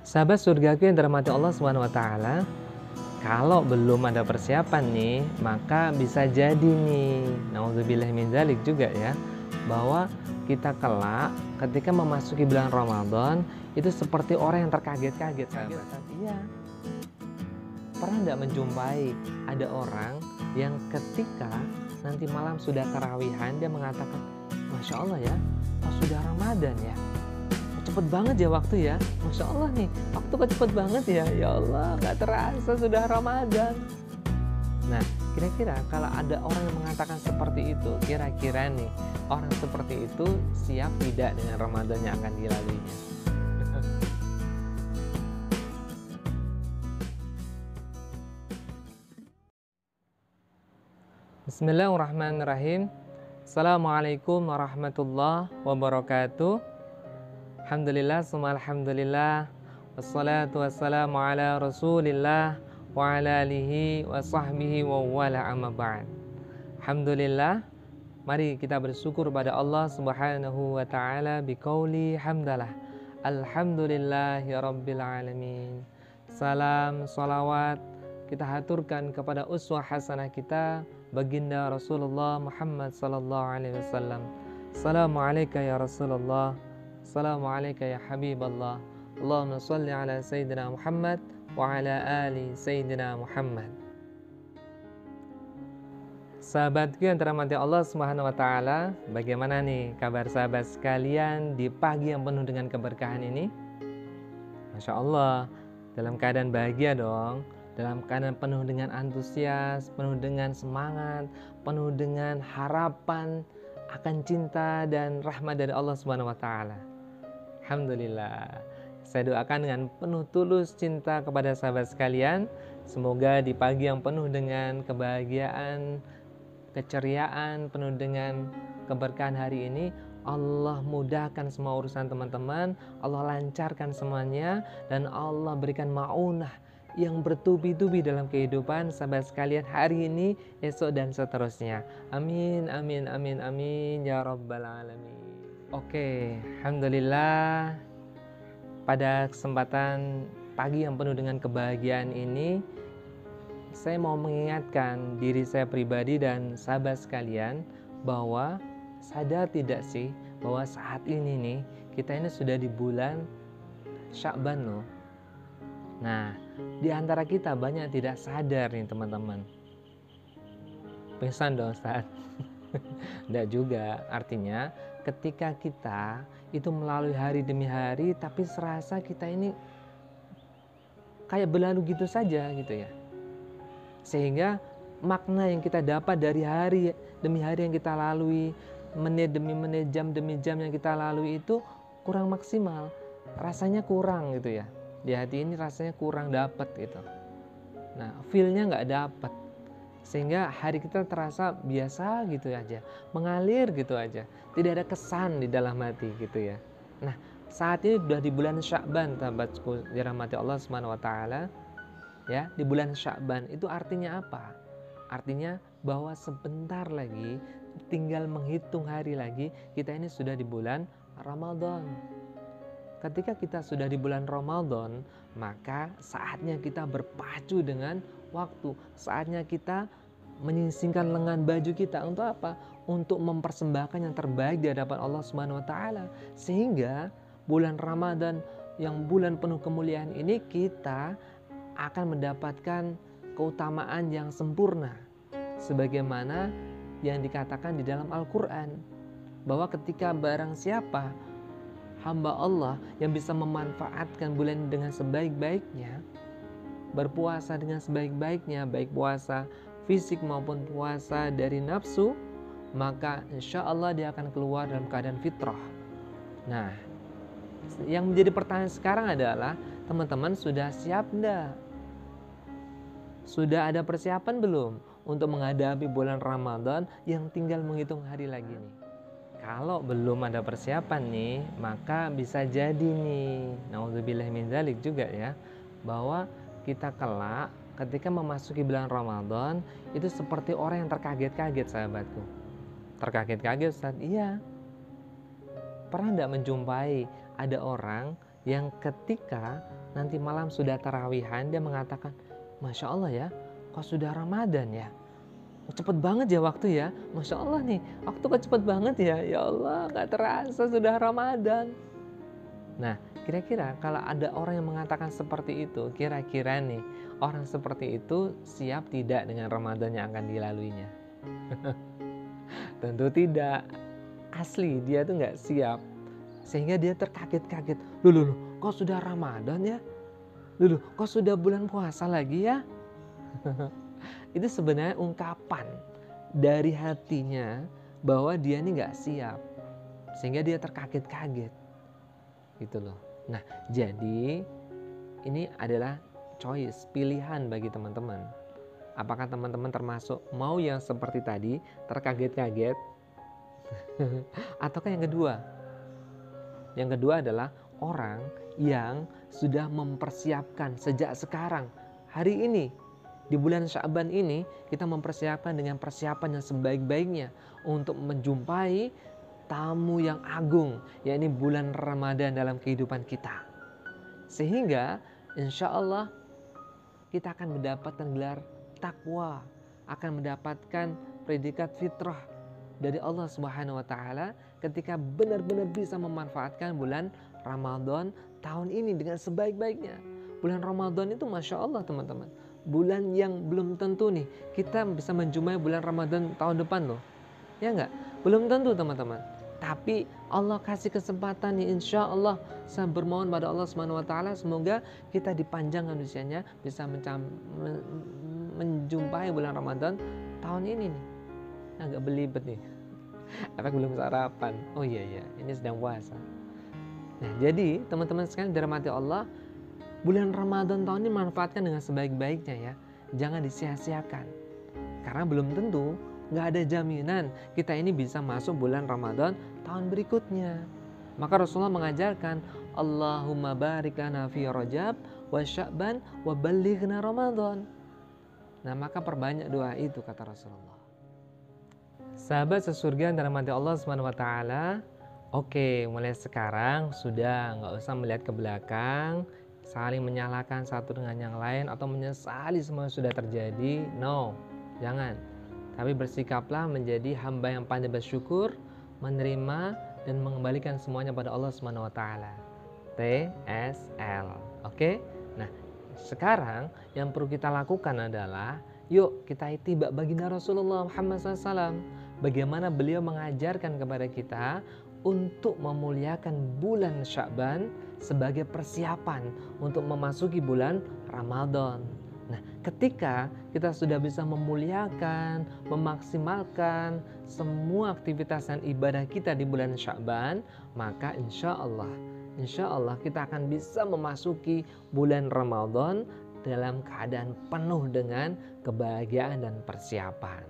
Sahabat surgaku yang dirahmati Allah Subhanahu wa taala, kalau belum ada persiapan nih, maka bisa jadi nih, naudzubillah min dzalik juga ya, bahwa kita kelak ketika memasuki bulan Ramadan itu seperti orang yang terkaget-kaget, sahabat. Iya. Pernah nggak menjumpai ada orang yang ketika nanti malam sudah tarawihan dia mengatakan, Masya Allah ya, sudah Ramadan ya. Cepet banget ya waktu ya, Masya Allah nih, waktu kok cepet banget ya, ya Allah gak terasa sudah Ramadan. Nah, kira-kira kalau ada orang yang mengatakan seperti itu, kira-kira nih, orang seperti itu siap tidak dengan Ramadan yang akan dilaluinya? Bismillahirrahmanirrahim. Assalamualaikum warahmatullahi wabarakatuh. Alhamdulillah, summa alhamdulillah, wassalatu wassalamu ala rasulillah wa ala alihi wa sahbihi wa wala amma ba'd. Alhamdulillah, mari kita bersyukur pada Allah subhanahu wa ta'ala biqauli hamdalah. Alhamdulillahi rabbil alamin. Salam, salawat kita haturkan kepada uswah hasanah kita, baginda Rasulullah Muhammad sallallahu alaihi wasallam. Assalamualaikum ya Rasulullah. Assalamualaikum ya Habiballah. Allahumma salli ala Sayyidina Muhammad wa ala ali Sayyidina Muhammad. Sahabatku yang dirahmati Allah Subhanahu wa taala, bagaimana nih kabar sahabat sekalian di pagi yang penuh dengan keberkahan ini? Masya Allah, dalam keadaan bahagia dong, dalam keadaan penuh dengan antusias, penuh dengan semangat, penuh dengan harapan akan cinta dan rahmat dari Allah Subhanahu wa taala. Alhamdulillah. Saya doakan dengan penuh tulus cinta kepada sahabat sekalian, semoga di pagi yang penuh dengan kebahagiaan, keceriaan, penuh dengan keberkahan hari ini, Allah mudahkan semua urusan teman-teman, Allah lancarkan semuanya, dan Allah berikan ma'unah yang bertubi-tubi dalam kehidupan sahabat sekalian hari ini, esok, dan seterusnya. Amin, amin, amin, amin, ya rabbal alamin. Oke, alhamdulillah, pada kesempatan pagi yang penuh dengan kebahagiaan ini, saya mau mengingatkan diri saya pribadi dan sahabat sekalian bahwa sadar tidak sih bahwa saat ini nih kita ini sudah di bulan Sya'ban loh. Nah, di antara kita banyak tidak sadar nih teman-teman. Pingsan dong Ustaz. Tidak juga, artinya ketika kita itu melalui hari demi hari tapi serasa kita ini kayak berlalu gitu saja gitu ya, sehingga makna yang kita dapat dari hari demi hari yang kita lalui, menit demi menit, jam demi jam yang kita lalui itu kurang maksimal, rasanya kurang gitu ya, di hati ini rasanya kurang dapat gitu. Nah, feel-nya nggak dapat, sehingga hari kita terasa biasa gitu aja, mengalir gitu aja, tidak ada kesan di dalam hati gitu ya. Nah, saat ini sudah di bulan Sya'ban, sahabatku dirahmati Allah Subhanahu wa taala. Ya, di bulan Sya'ban itu artinya apa? Artinya bahwa sebentar lagi, tinggal menghitung hari lagi, kita ini sudah di bulan Ramadan. Ketika kita sudah di bulan Ramadan, maka saatnya kita berpacu dengan waktu. Saatnya kita menyingkirkan lengan baju kita untuk apa? Untuk mempersembahkan yang terbaik di hadapan Allah Subhanahu wa taala. Sehingga bulan Ramadan yang bulan penuh kemuliaan ini kita akan mendapatkan keutamaan yang sempurna. Sebagaimana yang dikatakan di dalam Al-Qur'an, bahwa ketika barang siapa hamba Allah yang bisa memanfaatkan bulan dengan sebaik-baiknya, berpuasa dengan sebaik-baiknya, baik puasa fisik maupun puasa dari nafsu, maka insya Allah dia akan keluar dalam keadaan fitrah. Nah, yang menjadi pertanyaan sekarang adalah, teman-teman sudah siap enggak? Sudah ada persiapan belum untuk menghadapi bulan Ramadan yang tinggal menghitung hari lagi nih? Kalau belum ada persiapan nih, maka bisa jadi nih, naudzubillah dzalik juga ya, bahwa kita kelak ketika memasuki bulan Ramadan itu seperti orang yang terkaget-kaget, sahabatku. Terkaget-kaget, Ustaz. Iya. Pernah enggak menjumpai ada orang yang ketika nanti malam sudah tarawihan dia mengatakan, Masya Allah ya, kok sudah Ramadan ya? Cepet banget ya waktu ya. Masya Allah nih, waktu kok cepet banget ya. Ya Allah, gak terasa sudah Ramadan. Nah, kira-kira kalau ada orang yang mengatakan seperti itu, kira-kira nih, orang seperti itu siap tidak dengan Ramadan yang akan dilaluinya? Tentu tidak. Asli, dia tuh gak siap. Sehingga dia terkaget-kaget. Loh, kok sudah Ramadan ya? Loh, kok sudah bulan puasa lagi ya? Itu sebenarnya ungkapan dari hatinya bahwa dia ini gak siap. Sehingga dia terkaget-kaget. Gitu loh. Nah, jadi ini adalah choice, pilihan bagi teman-teman. Apakah teman-teman termasuk mau yang seperti tadi, terkaget-kaget? Ataukah yang kedua? Yang kedua adalah orang yang sudah mempersiapkan sejak sekarang, hari ini, di bulan Sya'ban ini, kita mempersiapkan dengan persiapan yang sebaik-baiknya untuk menjumpai tamu yang agung, yakni bulan Ramadan dalam kehidupan kita. Sehingga insya Allah kita akan mendapatkan gelar takwa, akan mendapatkan predikat fitrah dari Allah Subhanahu wa taala ketika benar-benar bisa memanfaatkan bulan Ramadan tahun ini dengan sebaik-baiknya. Bulan Ramadan itu Masya Allah teman-teman, bulan yang belum tentu nih kita bisa menjumpai bulan Ramadan tahun depan loh. Ya enggak? Belum tentu teman-teman. Tapi Allah kasih kesempatan nih, insya Allah saya bermohon pada Allah Subhanahu wa taala semoga kita dipanjangkan usianya bisa menjumpai bulan Ramadan tahun ini nih. Agak belibet nih. Efek belum sarapan. Oh iya, ini sedang puasa. Nah, jadi teman-teman sekalian dirahmati Allah, bulan Ramadan tahun ini manfaatkan dengan sebaik-baiknya ya. Jangan disia-siakan. Karena belum tentu, nggak ada jaminan kita ini bisa masuk bulan Ramadan tahun berikutnya. Maka Rasulullah mengajarkan, Allahumma barik lana fi Rajab wa Sya'ban wa ballighna Ramadan. Nah, maka perbanyak doa itu kata Rasulullah. Sahabat sesurga yang dirahmati Allah Subhanahu wa taala, oke, mulai sekarang sudah nggak usah melihat ke belakang, saling menyalahkan satu dengan yang lain atau menyesali semua yang sudah terjadi. No, jangan. Tapi bersikaplah menjadi hamba yang pandai bersyukur, menerima dan mengembalikan semuanya pada Allah Subhanahu wa taala. TSL. Oke? Nah, sekarang yang perlu kita lakukan adalah yuk kita itiba baginda Rasulullah Muhammad SAW. Bagaimana beliau mengajarkan kepada kita untuk memuliakan bulan Sya'ban sebagai persiapan untuk memasuki bulan Ramadan. Nah, ketika kita sudah bisa memuliakan, memaksimalkan semua aktivitas dan ibadah kita di bulan Sya'ban, maka insya Allah kita akan bisa memasuki bulan Ramadan dalam keadaan penuh dengan kebahagiaan dan persiapan.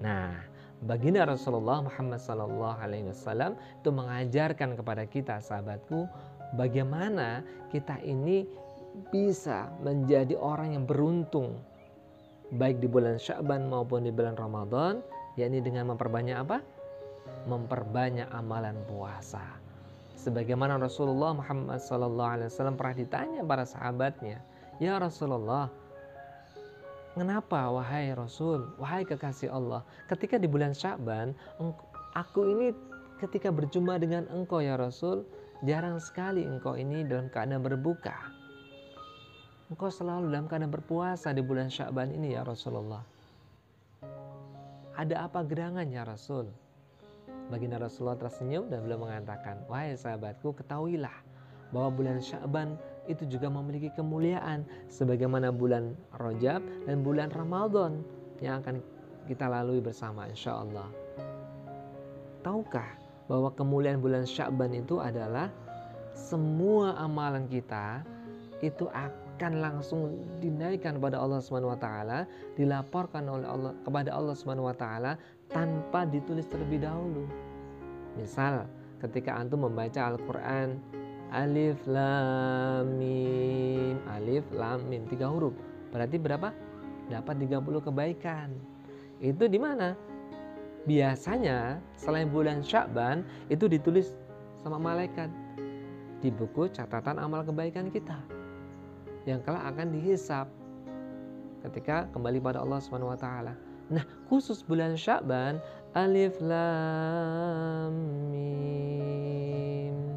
Nah, baginda Rasulullah Muhammad SAW itu mengajarkan kepada kita, sahabatku, bagaimana kita ini bisa menjadi orang yang beruntung baik di bulan Sya'ban maupun di bulan Ramadan, yakni dengan memperbanyak apa? Memperbanyak amalan puasa. Sebagaimana Rasulullah Muhammad SAW pernah ditanya para sahabatnya, ya Rasulullah, kenapa wahai Rasul, wahai kekasih Allah, ketika di bulan Sya'ban aku ini ketika berjumpa dengan engkau ya Rasul, jarang sekali engkau ini dalam keadaan berbuka. Engkau selalu dalam keadaan berpuasa di bulan Sya'ban ini ya Rasulullah. Ada apa gerangan ya Rasul? Baginda Rasulullah tersenyum dan beliau mengatakan, wahai sahabatku, ketahuilah bahwa bulan Sya'ban itu juga memiliki kemuliaan sebagaimana bulan Rajab dan bulan Ramadan yang akan kita lalui bersama insya Allah. Tahukah bahwa kemuliaan bulan Sya'ban itu adalah semua amalan kita itu akan langsung dinaikkan kepada Allah Subhanahu wa taala, dilaporkan oleh Allah kepada Allah Subhanahu wa taala tanpa ditulis terlebih dahulu. Misal ketika antum membaca Al-Qur'an Alif lam mim. Alif lam mim, 3 huruf. Berarti berapa? Dapat 30 kebaikan. Itu di mana? Biasanya selain bulan Sya'ban itu ditulis sama malaikat di buku catatan amal kebaikan kita yang kelak akan dihisap ketika kembali pada Allah Subhanahu wa taala. Nah, khusus bulan Sya'ban, alif lam mim.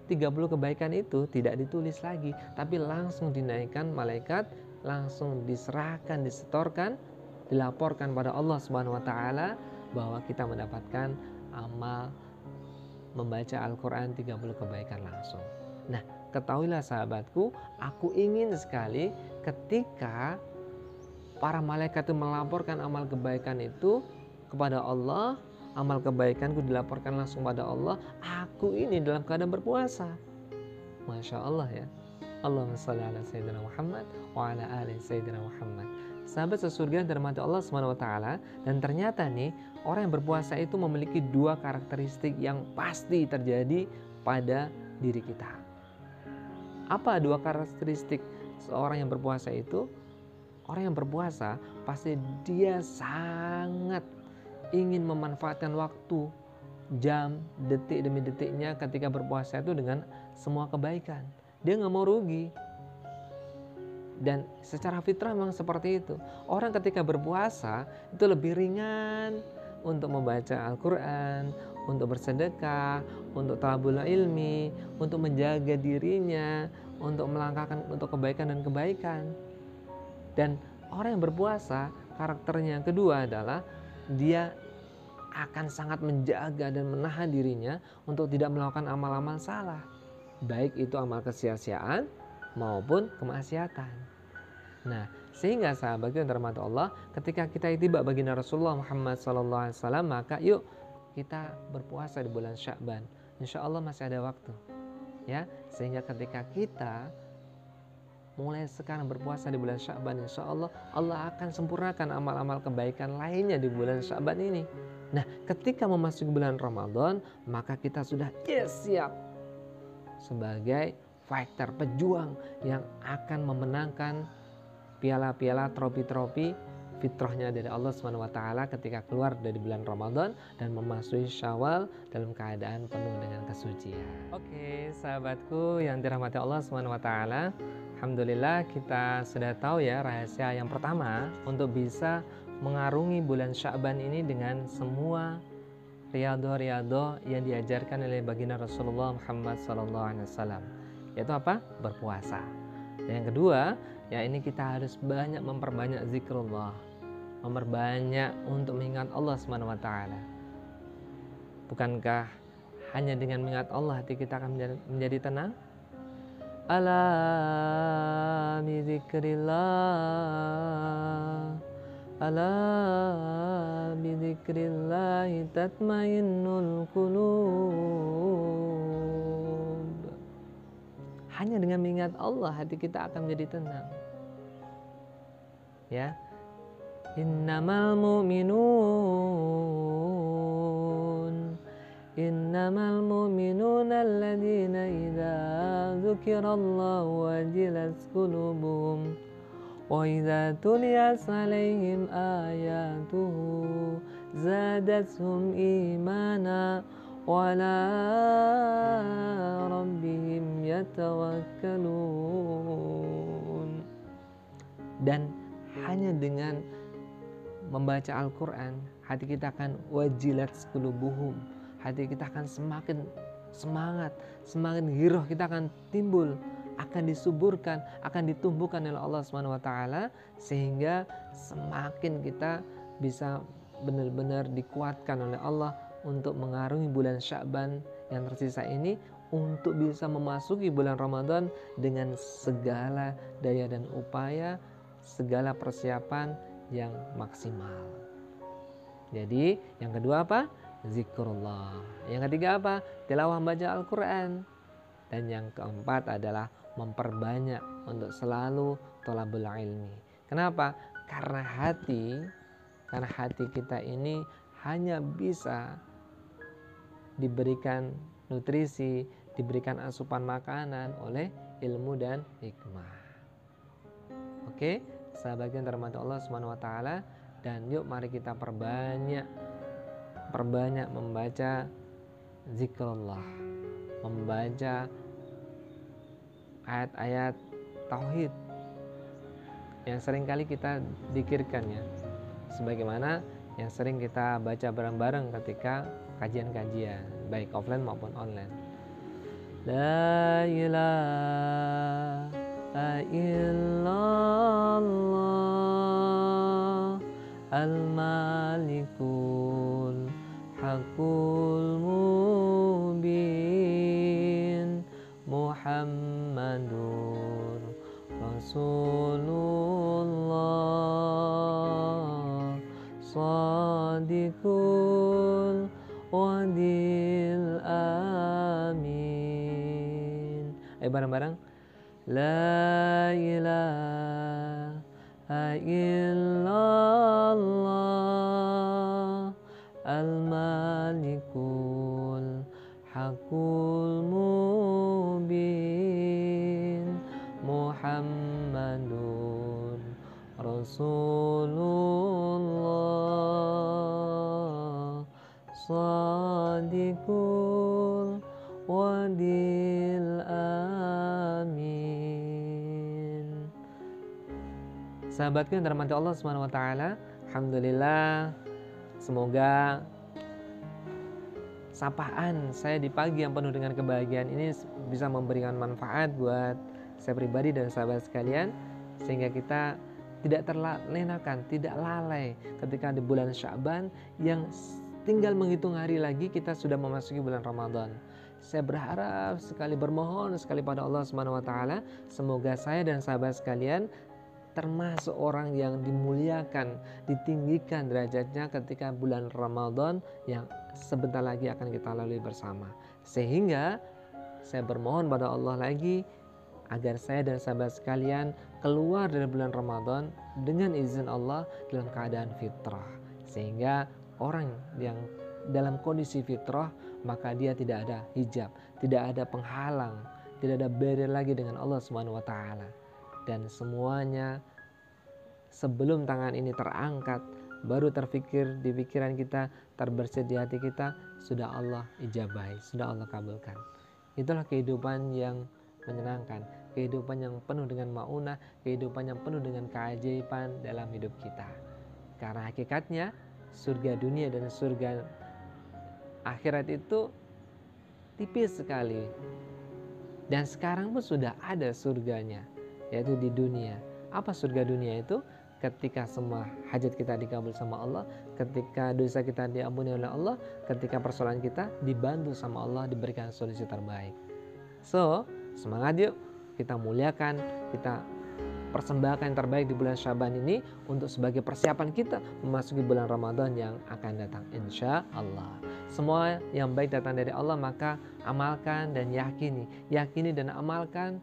30 kebaikan itu tidak ditulis lagi, tapi langsung dinaikkan malaikat, langsung diserahkan, disetorkan, dilaporkan pada Allah Subhanahu wa taala bahwa kita mendapatkan amal membaca Al-Qur'an 30 kebaikan langsung. Nah, ketahuilah sahabatku, aku ingin sekali ketika para malaikat itu melaporkan amal kebaikan itu kepada Allah, amal kebaikanku dilaporkan langsung pada Allah, aku ini dalam keadaan berpuasa. Masya Allah ya. Allahumma shalli ala Sayyidina Muhammad wa ala ali Sayyidina Muhammad. Sahabat sesurga yang dirahmati Allah Subhanahu wa taala, dan ternyata nih orang yang berpuasa itu memiliki 2 karakteristik yang pasti terjadi pada diri kita. Apa 2 karakteristik seorang yang berpuasa itu? Orang yang berpuasa pasti dia sangat ingin memanfaatkan waktu, jam, detik demi detiknya ketika berpuasa itu dengan semua kebaikan. Dia nggak mau rugi. Dan secara fitrah memang seperti itu. Orang ketika berpuasa itu lebih ringan untuk membaca Al-Quran, untuk bersedekah, untuk talabul ilmi, untuk menjaga dirinya, untuk melangkahkan untuk kebaikan dan kebaikan. Dan orang yang berpuasa, karakternya yang kedua adalah dia akan sangat menjaga dan menahan dirinya untuk tidak melakukan amal-amal salah, baik itu amal kesia-siaan maupun kemaksiatan. Nah, sehingga sahabat yang dirahmati Allah, ketika kita tiba baginda Rasulullah Muhammad SAW, maka yuk kita berpuasa di bulan Sya'ban. Insya Allah masih ada waktu, ya. Sehingga ketika kita mulai sekarang berpuasa di bulan Sya'ban, insya Allah Allah akan sempurnakan amal-amal kebaikan lainnya di bulan Sya'ban ini. Nah, ketika memasuki bulan Ramadan, maka kita sudah siap sebagai fighter, pejuang yang akan memenangkan piala-piala, trofi-trofi fitrahnya dari Allah Subhanahu wa taala ketika keluar dari bulan Ramadan dan memasuki Syawal dalam keadaan penuh dengan kesucian. Oke, sahabatku yang dirahmati Allah Subhanahu wa taala, alhamdulillah kita sudah tahu ya rahasia yang pertama untuk bisa mengarungi bulan Sya'ban ini dengan semua riyadhah-riyadhah yang diajarkan oleh baginda Rasulullah Muhammad SAW, yaitu apa? Berpuasa. Dan yang kedua, ya ini kita harus banyak memperbanyak zikrullah, memperbanyak untuk mengingat Allah Subhanahu wa taala. Bukankah hanya dengan mengingat Allah hati kita akan menjadi tenang? Ala bi dzikrillah, ala bi dzikrillah tatmainnul qulub. Hanya dengan mengingat Allah hati kita akan menjadi tenang. Ya. Innamal mu'minun alladzina idza dzukirallahu wajilat qulubuhum wa idza tuliyat 'alaihim ayatuhu zadatuhum imana wa ala rabbihim yatawakkalun. Dan hanya dengan membaca Al-Quran, hati kita akan wajilat qulubuhum, hati kita akan semakin semangat, semakin giroh kita akan timbul, akan disuburkan, akan ditumbuhkan oleh Allah Subhanahu wa taala, sehingga semakin kita bisa benar-benar dikuatkan oleh Allah untuk mengarungi bulan Sya'ban yang tersisa ini, untuk bisa memasuki bulan Ramadan dengan segala daya dan upaya, segala persiapan yang maksimal. Jadi yang kedua apa? Zikrullah. Yang ketiga apa? Tilawah baca Al-Quran. Dan yang keempat adalah memperbanyak untuk selalu thalabul ilmi. Kenapa? Karena hati kita ini hanya bisa diberikan nutrisi, diberikan asupan makanan oleh ilmu dan hikmah. Oke, sahabat yang dirahmati Allah Subhanahu wa taala, dan yuk mari kita perbanyak membaca zikrullah, membaca ayat-ayat tauhid yang sering kali kita dzikirkan ya, sebagaimana yang sering kita baca bareng-bareng ketika kajian-kajian baik offline maupun online. La ilaha illallah al-malikul haqqul mubin Muhammadur Rasulullah Shadiqul wadil amin. Ayo bareng-bareng. La ilaha illallah al-malikul haqqul mubin Muhammadur Rasulullah Shadiqul wadil amin. Sahabatku yang dirahmati Allah Subhanahu wa taala, alhamdulillah, semoga sapaan saya di pagi yang penuh dengan kebahagiaan ini bisa memberikan manfaat buat saya pribadi dan sahabat sekalian, sehingga kita tidak terlenakan, tidak lalai ketika di bulan Sya'ban yang tinggal menghitung hari lagi kita sudah memasuki bulan Ramadan. Saya berharap sekali, bermohon sekali pada Allah Subhanahu wa taala, semoga saya dan sahabat sekalian termasuk orang yang dimuliakan, ditinggikan derajatnya ketika bulan Ramadan yang sebentar lagi akan kita lalui bersama. Sehingga saya bermohon pada Allah lagi agar saya dan sahabat sekalian keluar dari bulan Ramadan dengan izin Allah dalam keadaan fitrah. Sehingga orang yang dalam kondisi fitrah, maka dia tidak ada hijab, tidak ada penghalang, tidak ada barrier lagi dengan Allah Subhanahu wa taala. Dan semuanya sebelum tangan ini terangkat, baru terfikir di pikiran kita, terbersit di hati kita, sudah Allah ijabahi, sudah Allah kabulkan. Itulah kehidupan yang menyenangkan, kehidupan yang penuh dengan maunah, kehidupan yang penuh dengan keajaiban dalam hidup kita. Karena hakikatnya surga dunia dan surga akhirat itu tipis sekali. Dan sekarang pun sudah ada surganya, yaitu di dunia. Apa surga dunia itu? Ketika semua hajat kita dikabul sama Allah, ketika dosa kita diampuni oleh Allah, ketika persoalan kita dibantu sama Allah, diberikan solusi terbaik. So, semangat yuk, kita muliakan, kita persembahkan yang terbaik di bulan Sya'ban ini untuk sebagai persiapan kita memasuki bulan Ramadan yang akan datang, insya Allah. Semua yang baik datang dari Allah, maka amalkan dan yakini dan amalkan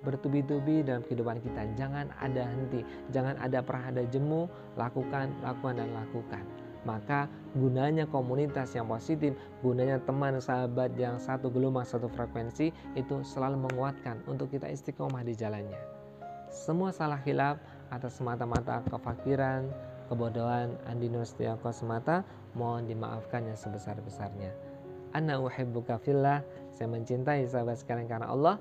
bertubi-tubi dalam kehidupan kita. Jangan ada henti, jangan ada pernah ada jemu, lakukan dan lakukan. Maka gunanya komunitas yang positif, gunanya teman sahabat yang satu gelombang, satu frekuensi, itu selalu menguatkan untuk kita istiqomah di jalannya. Semua salah khilaf atas semata-mata kefakiran, kebodohan Andi Nur Setiako semata, mohon dimaafkan yang sebesar-besarnya. Ana uhibbuka fillah, saya mencintai sahabat sekalian karena Allah.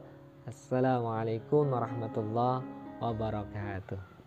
Assalamualaikum warahmatullahi wabarakatuh.